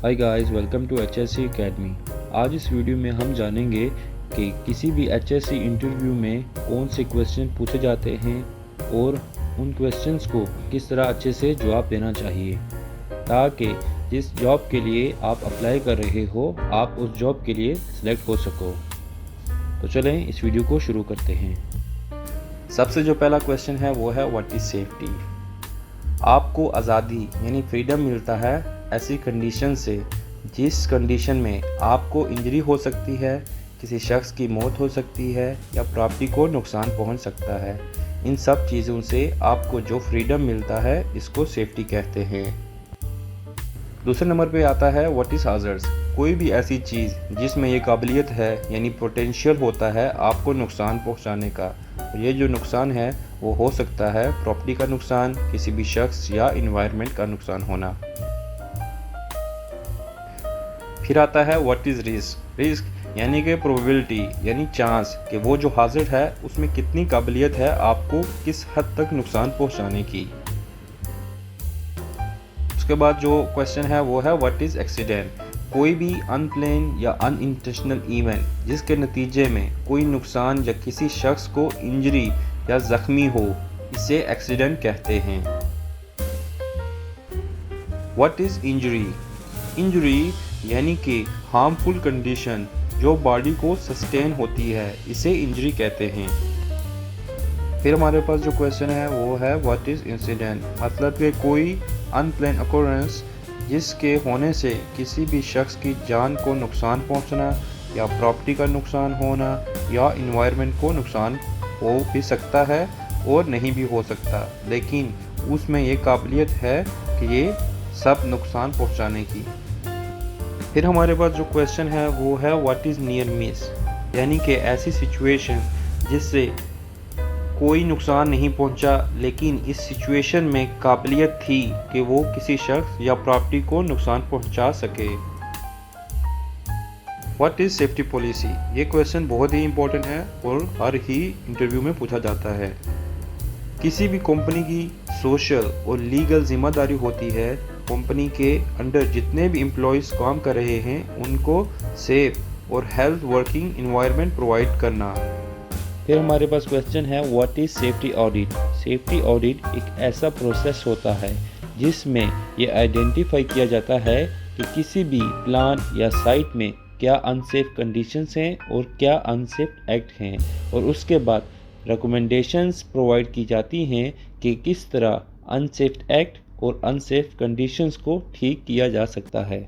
Hi guys, welcome to HSC academy. आज इस video में हम जानेंगे कि किसी भी एचएससी इंटरव्यू में कौन से क्वेश्चन पूछे जाते हैं और उन क्वेश्चंस को किस तरह अच्छे से जवाब देना चाहिए ताकि जिस जॉब के लिए आप अप्लाई कर रहे हो आप उस जॉब के लिए सिलेक्ट हो सको। तो चलें इस वीडियो को शुरू करते हैं। सबसे जो पहला क्वेश्चन है वो है व्हाट इज़ सेफ्टी। आपको आज़ादी यानी फ्रीडम मिलता है ऐसी कंडीशन से जिस कंडीशन में आपको इंजरी हो सकती है, किसी शख्स की मौत हो सकती है या प्रॉपर्टी को नुकसान पहुंच सकता है। इन सब चीज़ों से आपको जो फ्रीडम मिलता है इसको सेफ्टी कहते हैं। दूसरे नंबर पे आता है व्हाट इज़ हाज़र्ड्स। कोई भी ऐसी चीज़ जिसमें ये काबिलियत है यानी पोटेंशियल होता है आपको नुकसान पहुंचाने का। और ये जो नुकसान है वो हो सकता है प्रॉपर्टी का नुकसान, किसी भी शख्स या इन्वायरमेंट का नुकसान होना। फिर आता है व्हाट इज़ रिस्क। रिस्क यानी कि प्रोबेबिलिटी यानी चांस कि वो जो हाजिर है उसमें कितनी काबिलियत है आपको किस हद तक नुकसान पहुंचाने की। उसके बाद जो क्वेश्चन है वो है व्हाट इज़ एक्सीडेंट। कोई भी अनप्लान या अनइंटेंशनल इवेंट जिसके नतीजे में कोई नुकसान या किसी शख्स को इंजरी या ज़ख्मी हो, इसे एक्सीडेंट कहते हैं। What is injury. इंजरी यानी कि हार्मफुल कंडीशन जो बॉडी को सस्टेन होती है, इसे इंजरी कहते हैं। फिर हमारे पास जो क्वेश्चन है वो है व्हाट इज़ इंसिडेंट। मतलब कि कोई अनप्लान अकोरेंस जिसके होने से किसी भी शख्स की जान को नुकसान पहुंचना या प्रॉपर्टी का नुकसान होना या इन्वायरमेंट को नुकसान हो भी सकता है और नहीं भी हो सकता, लेकिन उसमें ये काबिलियत है कि ये सब नुकसान पहुंचाने की। फिर हमारे पास जो क्वेश्चन है वो है व्हाट इज़ नियर मिस। यानी कि ऐसी सिचुएशन जिससे कोई नुकसान नहीं पहुंचा लेकिन इस सिचुएशन में काबिलियत थी कि वो किसी शख्स या प्रॉपर्टी को नुकसान पहुंचा सके। What is safety policy. ये क्वेश्चन बहुत ही इंपॉर्टेंट है और हर ही इंटरव्यू में पूछा जाता है। किसी भी कंपनी की सोशल और लीगल जिम्मेदारी होती है कंपनी के अंडर जितने भी एम्प्लॉयज़ काम कर रहे हैं उनको सेफ और हेल्थ वर्किंग इन्वायरमेंट प्रोवाइड करना। फिर हमारे पास क्वेश्चन है what is safety audit. Safety audit एक ऐसा प्रोसेस होता है जिसमें ये आइडेंटिफाई किया जाता है कि किसी भी प्लान या साइट में क्या अनसेफ कंडीशंस हैं और क्या अनसेफ एक्ट हैं, और उसके बाद रिकमेंडेशंस प्रोवाइड की जाती हैं कि किस तरह अनसेफ एक्ट और अनसेफ कंडीशंस को ठीक किया जा सकता है।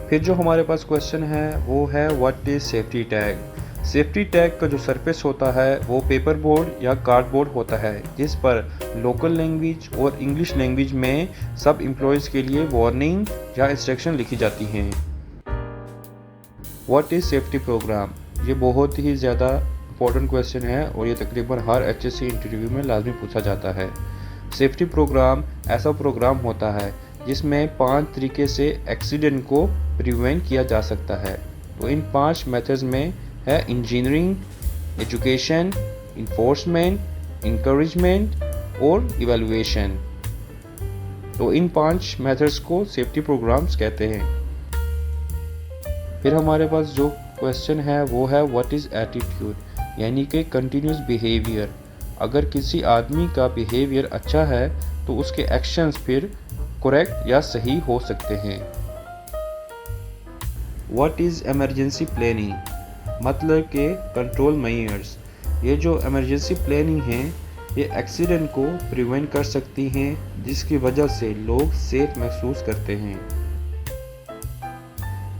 फिर जो हमारे पास क्वेश्चन है वो है what is safety tag. Safety tag का जो सरफेस होता है वो पेपर बोर्ड या कार्डबोर्ड होता है जिस पर लोकल लैंग्वेज और इंग्लिश लैंग्वेज में सब एम्प्लॉयज़ के लिए वार्निंग या इंस्ट्रक्शन लिखी जाती हैं। What is safety program. ये बहुत ही ज़्यादा इंपॉर्टेंट क्वेश्चन है और ये तकरीबन हर एचएससी इंटरव्यू में लाजमी पूछा जाता है। सेफ्टी प्रोग्राम ऐसा प्रोग्राम होता है जिसमें 5 तरीके से एक्सीडेंट को प्रिवेंट किया जा सकता है। तो इन 5 मेथड्स में है इंजीनियरिंग, एजुकेशन, इन्फोर्समेंट, इंकरेजमेंट और इवैल्यूएशन। तो इन 5 मेथड्स को सेफ्टी प्रोग्राम्स कहते हैं। फिर हमारे पास जो क्वेश्चन है वो है व्हाट इज़ एटीट्यूड। यानी कि कंटिन्यूस बिहेवियर। अगर किसी आदमी का बिहेवियर अच्छा है तो उसके एक्शंस फिर करेक्ट या सही हो सकते हैं। What is emergency planning. मतलब के कंट्रोल मेजर्स। ये जो इमरजेंसी प्लानिंग है ये एक्सीडेंट को प्रिवेंट कर सकती हैं जिसकी वजह से लोग सेफ महसूस करते हैं।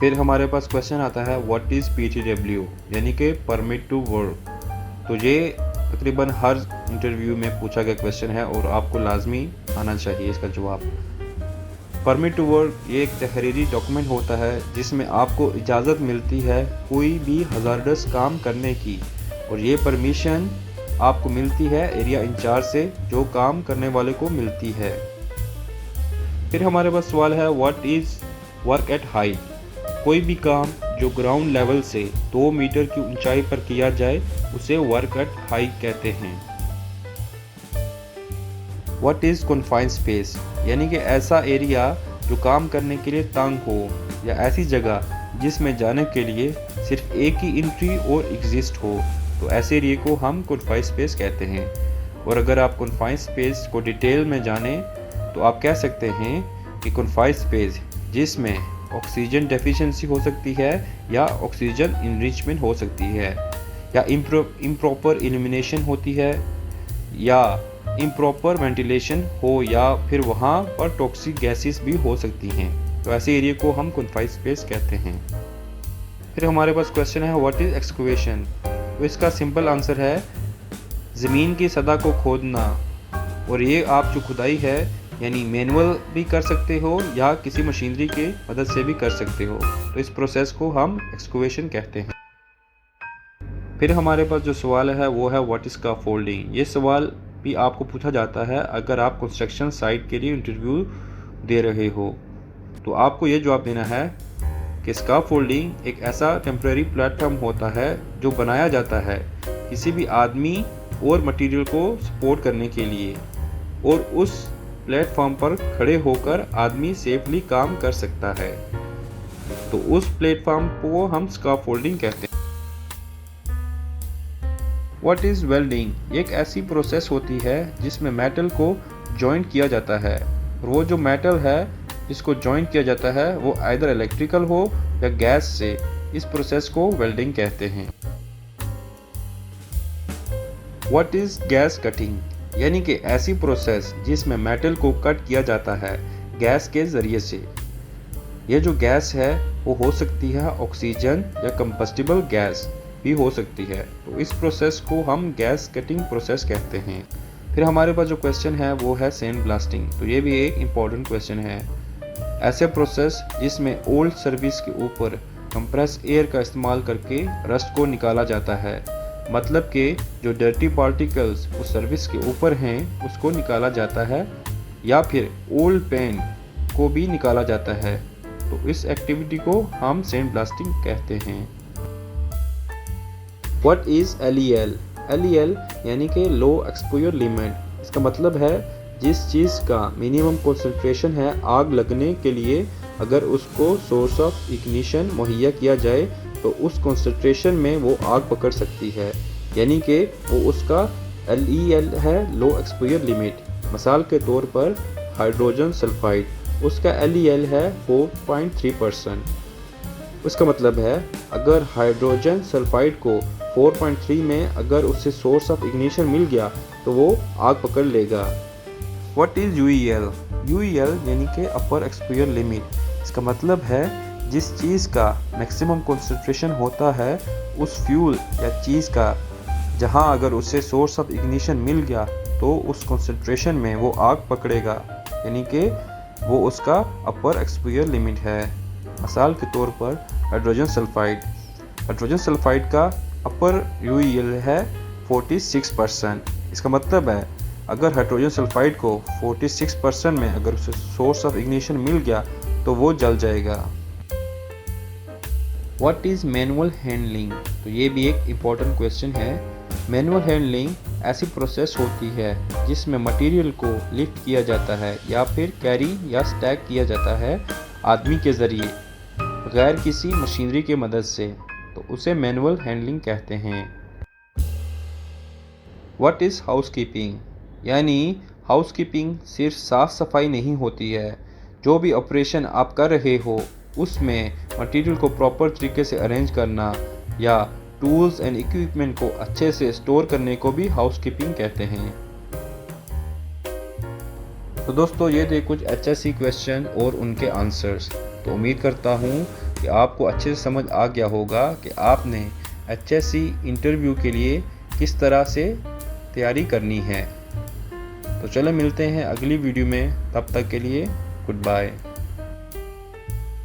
फिर हमारे पास क्वेश्चन आता है व्हाट इज़ PTW यानी कि परमिट टू वर्क। तो ये तकरीबन हर इंटरव्यू में पूछा गया क्वेश्चन है और आपको लाजमी आना चाहिए इसका जवाब। परमिट टू वर्क ये एक तहरीरी डॉक्यूमेंट होता है जिसमें आपको इजाज़त मिलती है कोई भी हज़ारडस काम करने की, और ये परमिशन आपको मिलती है एरिया इंचार्ज से जो काम करने वाले को मिलती है। फिर हमारे पास सवाल है what is work at height. कोई भी काम जो ग्राउंड लेवल से 2 मीटर की ऊंचाई पर किया जाए उसे वर्क एट हाइट कहते हैं। What is confined space. यानी कि ऐसा एरिया जो काम करने के लिए तंग हो, या ऐसी जगह जिसमें जाने के लिए सिर्फ एक ही एंट्री और एग्जिस्ट हो, तो ऐसे एरिया को हम कन्फाइंड स्पेस कहते हैं। और अगर आप कन्फाइंड स्पेस को डिटेल में जानें तो आप कह सकते हैं कि कन्फाइंड स्पेस जिसमें ऑक्सीजन डेफिशिएंसी हो सकती है, या ऑक्सीजन इनरिचमेंट हो सकती है, या इम्प्रॉपर इल्यूमिनेशन होती है, या इम्प्रॉपर वेंटिलेशन हो, या फिर वहाँ पर टॉक्सिक गैसेस भी हो सकती हैं, तो ऐसे एरिया को हम कन्फाइंड स्पेस कहते हैं। फिर हमारे पास क्वेश्चन है व्हाट इज एक्सकवेशन। तो इसका सिंपल आंसर है ज़मीन की सतह को खोदना। और ये आप जो खुदाई है यानी मैनुअल भी कर सकते हो या किसी मशीनरी के मदद से भी कर सकते हो, तो इस प्रोसेस को हम एक्सकवेशन कहते हैं। फिर हमारे पास जो सवाल है वो है व्हाट इज स्कैफोल्डिंग। ये सवाल भी आपको पूछा जाता है अगर आप कंस्ट्रक्शन साइट के लिए इंटरव्यू दे रहे हो, तो आपको ये जवाब देना है कि स्कैफोल्डिंग एक ऐसा टेम्परेरी प्लेटफॉर्म होता है जो बनाया जाता है किसी भी आदमी और मटेरियल को सपोर्ट करने के लिए, और उस प्लेटफॉर्म पर खड़े होकर आदमी सेफली काम कर सकता है, तो उस प्लेटफॉर्म को हम स्कैफोल्डिंग कहते हैं। What is welding. एक ऐसी प्रोसेस होती है जिसमें मेटल को जॉइंट किया जाता है, और वो जो मेटल है जिसको जॉइंट किया जाता है वो आइदर इलेक्ट्रिकल हो या गैस से, इस प्रोसेस को वेल्डिंग कहते हैं। व्हाट इज गैस कटिंग, यानी कि ऐसी प्रोसेस जिसमें मेटल को कट किया जाता है गैस के ज़रिए से। यह जो गैस है वो हो सकती है ऑक्सीजन या कंबस्टिबल गैस भी हो सकती है, तो इस प्रोसेस को हम गैस कटिंग प्रोसेस कहते हैं। फिर हमारे पास जो क्वेश्चन है वो है सैंड ब्लास्टिंग। तो ये भी एक इम्पॉर्टेंट क्वेश्चन है। ऐसे प्रोसेस जिसमें ओल्ड सर्विस के ऊपर कंप्रेस एयर का इस्तेमाल करके रस्ट को निकाला जाता है, मतलब कि जो डर्टी पार्टिकल्स उस सर्विस के ऊपर हैं उसको निकाला जाता है, या फिर ओल्ड पेंट को भी निकाला जाता है, तो इस एक्टिविटी को हम सैंड ब्लास्टिंग कहते हैं। What is LEL। LEL यानी कि लो एक्सपोजर लिमिट। इसका मतलब है जिस चीज़ का मिनिमम कंसंट्रेशन है आग लगने के लिए, अगर उसको सोर्स ऑफ इग्निशन मुहैया किया जाए तो उस कंसंट्रेशन में वो आग पकड़ सकती है, यानी कि वो उसका LEL है, लो एक्सपोजर लिमिट। मिसाल के तौर पर हाइड्रोजन सल्फाइड, उसका LEL है 4.3%। उसका मतलब है अगर हाइड्रोजन सल्फाइड को 4.3 में अगर उससे सोर्स ऑफ इग्निशन मिल गया तो वो आग पकड़ लेगा। What is UEL। UEL यानी कि अपर एक्सपोजर लिमिट। इसका मतलब है जिस चीज़ का मैक्सिमम कंसंट्रेशन होता है उस फ्यूल या चीज़ का, जहां अगर उससे सोर्स ऑफ इग्निशन मिल गया तो उस कंसंट्रेशन में वो आग पकड़ेगा, यानी कि वो उसका अपर एक्सपोजर लिमिट है। मिसाल के तौर पर हाइड्रोजन सल्फाइड। हाइड्रोजन सल्फाइड का अपर UEL है 46%। इसका मतलब है अगर हाइड्रोजन सल्फाइड को 46% में अगर उसे सोर्स ऑफ इग्निशन मिल गया तो वो जल जाएगा। What is manual handling. तो ये भी एक इम्पॉर्टेंट क्वेश्चन है। मैनुअल हैंडलिंग ऐसी प्रोसेस होती है जिसमें मटेरियल को लिफ्ट किया जाता है या फिर कैरी या स्टैक किया जाता है आदमी के ज़रिए बगैर किसी मशीनरी के मदद से, तो उसे मैनुअल हैंडलिंग कहते हैं। What is housekeeping. यानी हाउसकीपिंग सिर्फ साफ़ सफाई नहीं होती है, जो भी ऑपरेशन आप कर रहे हो उसमें मटेरियल को प्रॉपर तरीके से अरेंज करना या टूल्स एंड इक्विपमेंट को अच्छे से स्टोर करने को भी हाउसकीपिंग कहते हैं। तो दोस्तों ये थे कुछ HSC क्वेश्चन और उनके आंसर्स। तो उम्मीद करता हूँ कि आपको अच्छे से समझ आ गया होगा कि आपने HSC इंटरव्यू के लिए किस तरह से तैयारी करनी है। तो चलो मिलते हैं अगली वीडियो में, तब तक के लिए गुड बाय।